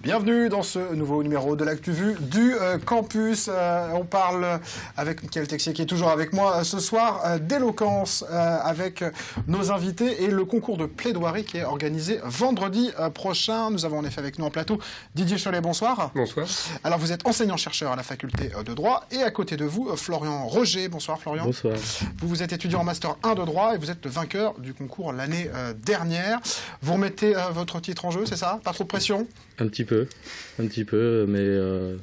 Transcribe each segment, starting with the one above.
Bienvenue dans ce nouveau numéro de l'Actu Vue du campus. On parle avec Mickaël Texier qui est toujours avec moi ce soir d'éloquence avec nos invités et le concours de plaidoirie qui est organisé vendredi prochain. Nous avons en effet avec nous en plateau Didier Cholet, bonsoir. Bonsoir. Alors vous êtes enseignant-chercheur à la faculté de droit et à côté de vous Florian Roger. Bonsoir Florian. Bonsoir. Vous êtes étudiant en master 1 de droit et vous êtes le vainqueur du concours l'année dernière. Vous remettez votre titre en jeu, c'est ça? Pas trop de pression? Un petit peu, mais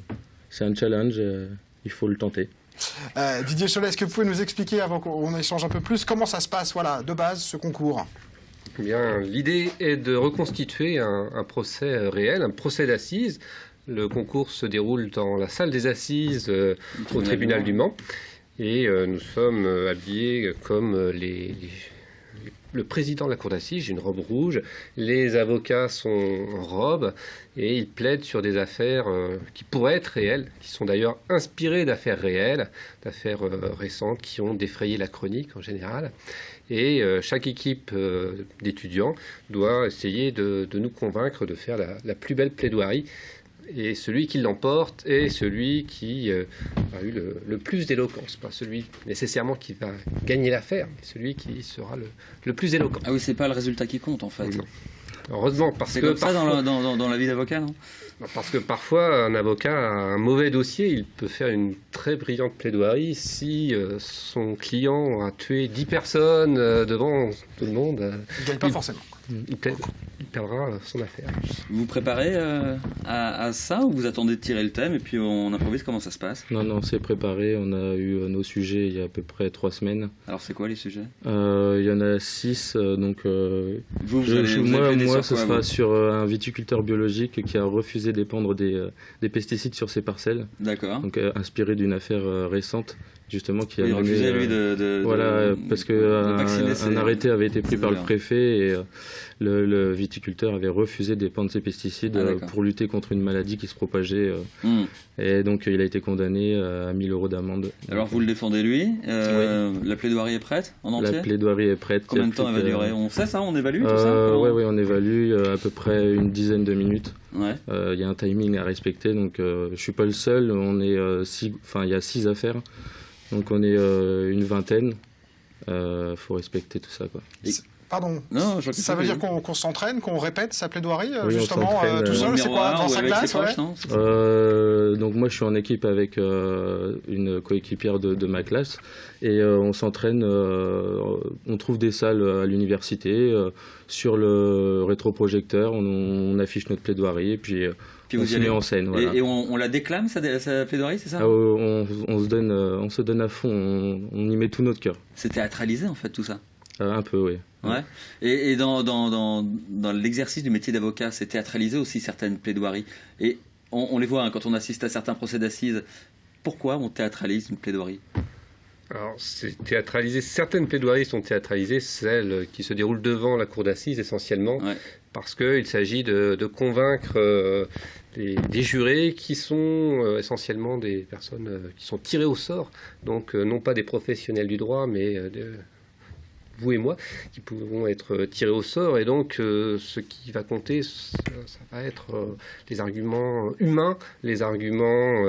c'est un challenge, il faut le tenter. Didier Cholet, est-ce que vous pouvez nous expliquer, avant qu'on échange un peu plus, comment ça se passe, voilà, de base, ce concours? Eh bien, l'idée est de reconstituer un procès réel, un procès d'assises. Le concours se déroule dans la salle des assises au tribunal du Mans. Et nous sommes habillés comme le président de la cour d'assises, j'ai une robe rouge, les avocats sont en robe et ils plaident sur des affaires qui pourraient être réelles, qui sont d'ailleurs inspirées d'affaires réelles, d'affaires récentes qui ont défrayé la chronique en général. Et chaque équipe d'étudiants doit essayer de nous convaincre de faire la plus belle plaidoirie. Et celui qui l'emporte est celui qui a eu le plus d'éloquence. Pas celui nécessairement qui va gagner l'affaire, mais celui qui sera le plus éloquent. Ah oui, c'est pas le résultat qui compte en fait. Non. Heureusement, parce que c'est comme ça dans la vie d'avocat, non? Parce que parfois, un avocat a un mauvais dossier, il peut faire une très brillante plaidoirie si son client a tué 10 personnes devant tout le monde. Il ne gagne pas forcément. Il perdra son affaire. Vous vous préparez à ça ou vous attendez de tirer le thème et puis on improvise? Comment ça se passe? Non, c'est préparé. On a eu nos sujets il y a à peu près 3 semaines. Alors c'est quoi les sujets? Il y en a 6. Donc, moi, ce sera sur un viticulteur biologique qui a refusé d'épandre des pesticides sur ses parcelles. D'accord. Donc inspiré d'une affaire récente. Justement, qui a il refusait lui parce qu'un arrêté avait été pris par le préfet et le viticulteur avait refusé d'épandre ses pesticides pour lutter contre une maladie qui se propageait. Et donc il a été condamné à 1 000 € d'amende. Alors vous le défendez lui, oui. La plaidoirie est prête en entier? La plaidoirie est prête. Combien de temps elle va durer? On sait ça? On évalue tout ça? Oui, on évalue à peu près une dizaine de minutes. Ouais. Il y a un timing à respecter, donc je ne suis pas le seul. On est il y a 6 affaires. Donc on est une vingtaine, faut respecter tout ça, quoi. Pardon, non, ça veut dire qu'on s'entraîne, qu'on répète sa plaidoirie, oui, justement, tout seul, c'est quoi, dans sa classe, proches, donc moi je suis en équipe avec une coéquipière de ma classe et on s'entraîne, on trouve des salles à l'université, sur le rétroprojecteur, on affiche notre plaidoirie et puis on se met en scène. Voilà. Et on la déclame, sa plaidoirie, c'est ça? On se donne à fond, on y met tout notre cœur. C'est théâtralisé en fait tout ça? Un peu, oui. Ouais. Et dans l'exercice du métier d'avocat, c'est théâtralisé aussi certaines plaidoiries. Et on les voit quand on assiste à certains procès d'assises. Pourquoi on théâtralise une plaidoirie? Alors, c'est théâtralisé. Certaines plaidoiries sont théâtralisées, celles qui se déroulent devant la cour d'assises essentiellement, parce qu'il s'agit de convaincre des jurés qui sont essentiellement des personnes qui sont tirées au sort, donc non pas des professionnels du droit, mais vous et moi, qui pourront être tirés au sort. Et donc, ce qui va compter, ça va être les arguments humains, les arguments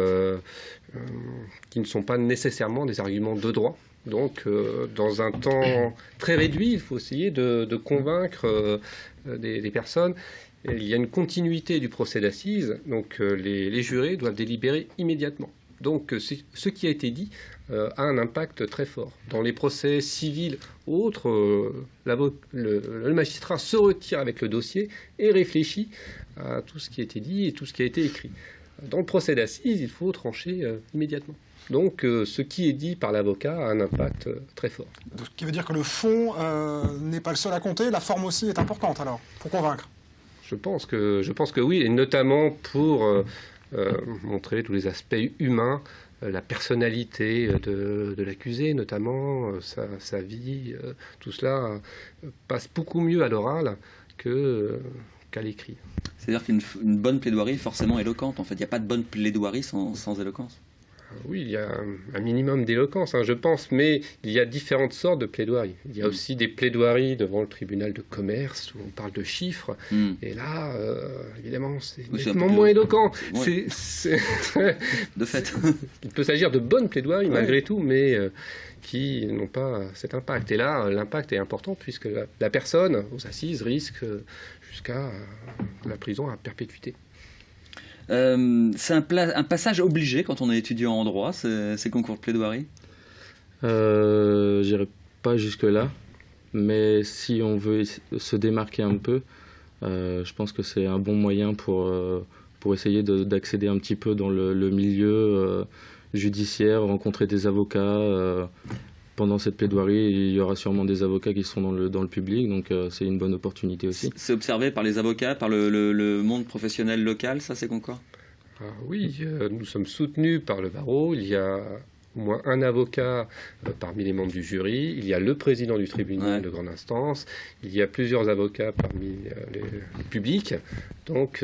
qui ne sont pas nécessairement des arguments de droit. Donc, dans un temps très réduit, il faut essayer de convaincre des personnes. Il y a une continuité du procès d'assises, donc les jurés doivent délibérer immédiatement. Donc, ce qui a été dit a un impact très fort. Dans les procès civils ou autres, le magistrat se retire avec le dossier et réfléchit à tout ce qui a été dit et tout ce qui a été écrit. Dans le procès d'assises, il faut trancher immédiatement. Donc, ce qui est dit par l'avocat a un impact très fort. Ce qui veut dire que le fond n'est pas le seul à compter, la forme aussi est importante alors, pour convaincre. Je pense que oui, et notamment pour montrer tous les aspects humains, la personnalité de l'accusé, notamment sa vie, tout cela passe beaucoup mieux à l'oral que qu'à l'écrit. C'est-à-dire qu'une bonne plaidoirie est forcément éloquente. En fait, il n'y a pas de bonne plaidoirie sans éloquence. Oui, il y a un minimum d'éloquence, je pense, mais il y a différentes sortes de plaidoiries. Il y a aussi des plaidoiries devant le tribunal de commerce où on parle de chiffres, et là, évidemment, c'est nettement moins éloquent. Ouais. De fait. Il peut s'agir de bonnes plaidoiries malgré tout, mais qui n'ont pas cet impact. Et là, l'impact est important puisque la personne aux assises risque jusqu'à la prison à perpétuité. C'est un passage obligé quand on est étudiant en droit, ces concours de plaidoirie? J'irai pas jusque-là, mais si on veut se démarquer un peu, je pense que c'est un bon moyen pour essayer d'accéder un petit peu dans le milieu judiciaire, rencontrer des avocats. Pendant cette plaidoirie, il y aura sûrement des avocats qui seront dans le public, donc c'est une bonne opportunité aussi. C'est observé par les avocats, par le monde professionnel local, ça, ces concours? Oui, nous sommes soutenus par le barreau. Il y a au moins un avocat parmi les membres du jury. Il y a le président du tribunal de grande instance. Il y a plusieurs avocats parmi les publics. Donc,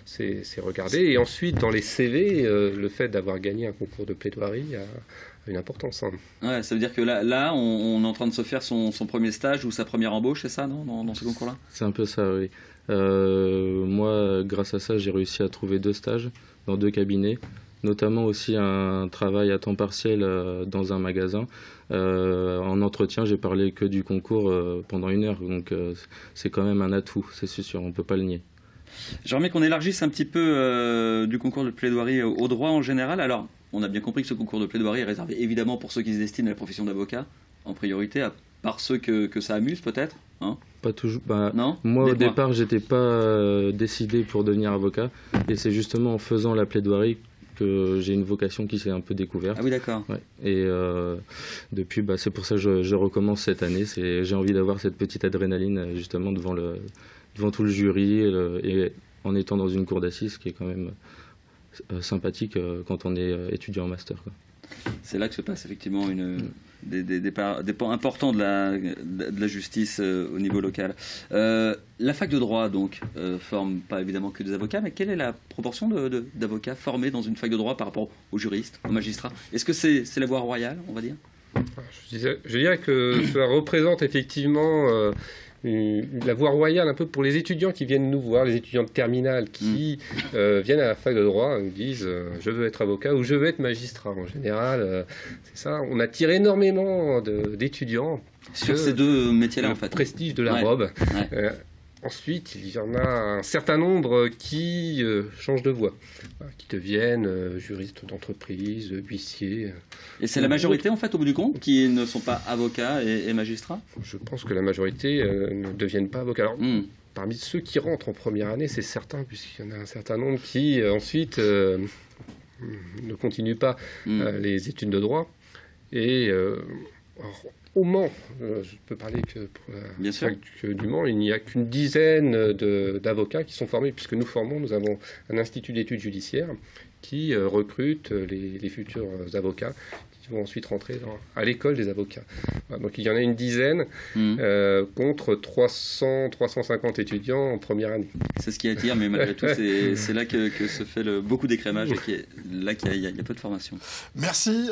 c'est regardé. Et ensuite, dans les CV, le fait d'avoir gagné un concours de plaidoirie a une importance. Ouais, ça veut dire que là on est en train de se faire son premier stage ou sa première embauche, c'est ça, non, dans ce concours-là? C'est un peu ça, oui. Moi, grâce à ça, j'ai réussi à trouver 2 stages dans 2 cabinets, notamment aussi un travail à temps partiel dans un magasin. En entretien, j'ai parlé que du concours pendant 1 heure, donc c'est quand même un atout, c'est sûr, on ne peut pas le nier. J'aimerais qu'on élargisse un petit peu du concours de plaidoirie au droit en général. Alors, on a bien compris que ce concours de plaidoirie est réservé évidemment pour ceux qui se destinent à la profession d'avocat, en priorité, à part ceux que ça amuse peut-être, hein? Pas toujours. Non, moi, au départ, j'étais pas décidé pour devenir avocat, et c'est justement en faisant la plaidoirie que j'ai une vocation qui s'est un peu découverte. Ah oui, d'accord. Ouais. Et depuis, c'est pour ça que je recommence cette année. J'ai envie d'avoir cette petite adrénaline justement devant tout le jury et en étant dans une cour d'assises qui est quand même sympathique quand on est étudiant en master, quoi. C'est là que se passe effectivement des pans importants de la justice au niveau local. La fac de droit, donc, forme pas évidemment que des avocats, mais quelle est la proportion d'avocats formés dans une fac de droit par rapport aux juristes, aux magistrats? Est-ce que c'est la voie royale, on va dire? Je dirais que cela représente effectivement la voie royale un peu pour les étudiants qui viennent nous voir, les étudiants de terminale qui viennent à la fac de droit, nous disent je veux être avocat ou je veux être magistrat. En général, c'est ça. On attire énormément d'étudiants sur ces 2 métiers-là, en fait. Le prestige de la robe. Ouais. Ensuite, il y en a un certain nombre qui changent de voie, qui deviennent juristes d'entreprise, huissiers. Et c'est la majorité, en fait, au bout du compte, qui ne sont pas avocats et magistrats? Je pense que la majorité ne deviennent pas avocats. Alors, parmi ceux qui rentrent en première année, c'est certain, puisqu'il y en a un certain nombre qui, ensuite, ne continuent pas les études de droit. Et alors, au Mans, je peux parler que pour la fac du Mans, il n'y a qu'une dizaine d'avocats qui sont formés, puisque nous avons un institut d'études judiciaires qui recrute les futurs avocats qui vont ensuite rentrer à l'école des avocats. Voilà, donc il y en a une dizaine contre 300-350 étudiants en première année. C'est ce qui attire, mais malgré tout, c'est là que se fait beaucoup d'écrémage et là qu'il y a peu de formation. Merci,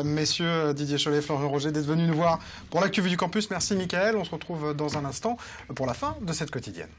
messieurs Didier Chollet, Florian Roger, d'être venus nous voir pour l'actu vue du campus. Merci, Michael. On se retrouve dans un instant pour la fin de cette quotidienne.